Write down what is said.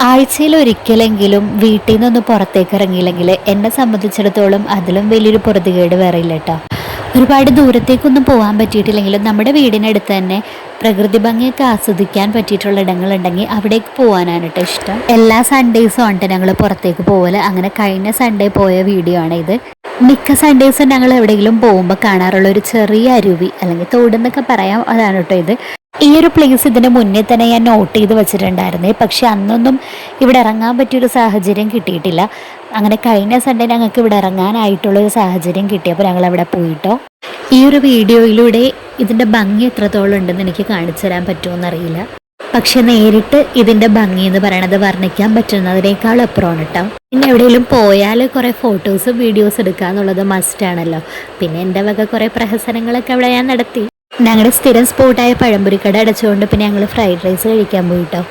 ആഴ്ചയിൽ ഒരിക്കലെങ്കിലും വീട്ടിൽ നിന്നൊന്ന് പുറത്തേക്ക് ഇറങ്ങിയില്ലെങ്കിൽ എന്നെ സംബന്ധിച്ചിടത്തോളം അതിലും വലിയൊരു പൊറുതികേട് വേറെ ഇല്ല കേട്ടോ. ഒരുപാട് ദൂരത്തേക്കൊന്നും പോകാൻ പറ്റിയിട്ടില്ലെങ്കിലും നമ്മുടെ വീടിനടുത്ത് തന്നെ പ്രകൃതി ഭംഗിയൊക്കെ ആസ്വദിക്കാൻ പറ്റിയിട്ടുള്ള ഇടങ്ങളുണ്ടെങ്കിൽ അവിടേക്ക് പോകാനാണ് കേട്ടോ ഇഷ്ടം. എല്ലാ സൺഡേയ്സും ആണ് ഞങ്ങൾ പുറത്തേക്ക് പോകല്. അങ്ങനെ കഴിഞ്ഞ സൺഡേ പോയ വീഡിയോ ആണ് ഇത്. മിക്ക സൺഡേയ്സും ഞങ്ങൾ എവിടെയെങ്കിലും പോകുമ്പോൾ കാണാറുള്ള ഒരു ചെറിയ അരുവി അല്ലെങ്കിൽ തോടെന്നൊക്കെ പറയാം, അതാണ് കേട്ടോ ഇത്. ഈ ഒരു പ്ലേസ് ഇതിന് മുന്നേ തന്നെ ഞാൻ നോട്ട് ചെയ്ത് വെച്ചിട്ടുണ്ടായിരുന്നേ, പക്ഷെ അന്നൊന്നും ഇവിടെ ഇറങ്ങാൻ പറ്റിയൊരു സാഹചര്യം കിട്ടിയിട്ടില്ല. അങ്ങനെ കഴിഞ്ഞ സൺഡേ ഞങ്ങൾക്ക് ഇവിടെ ഇറങ്ങാനായിട്ടുള്ളൊരു സാഹചര്യം കിട്ടിയപ്പോൾ ഞങ്ങൾ അവിടെ പോയിട്ടോ. ഈ ഒരു വീഡിയോയിലൂടെ ഇതിൻ്റെ ഭംഗി എത്രത്തോളം ഉണ്ടെന്ന് എനിക്ക് കാണിച്ചു തരാൻ പറ്റുമെന്നറിയില്ല, പക്ഷെ നേരിട്ട് ഇതിൻ്റെ ഭംഗി എന്ന് പറയണത് വർണ്ണിക്കാൻ പറ്റുന്നതിനേക്കാൾ അപ്പുറമാണ് കേട്ടോ. പിന്നെ എവിടെയെങ്കിലും പോയാൽ കുറേ ഫോട്ടോസും വീഡിയോസ് എടുക്കുക എന്നുള്ളത് മസ്റ്റാണല്ലോ. പിന്നെ എൻ്റെ വക കുറേ പ്രഹസനങ്ങളൊക്കെ അവിടെ ഞാൻ നടത്തി. ഞങ്ങളുടെ സ്ഥിരം സ്പോട്ടായ പഴംപൊരിക്കട അടച്ചുകൊണ്ട് പിന്നെ ഞങ്ങൾ ഫ്രൈഡ് റൈസ് കഴിക്കാൻ പോയിട്ടോ.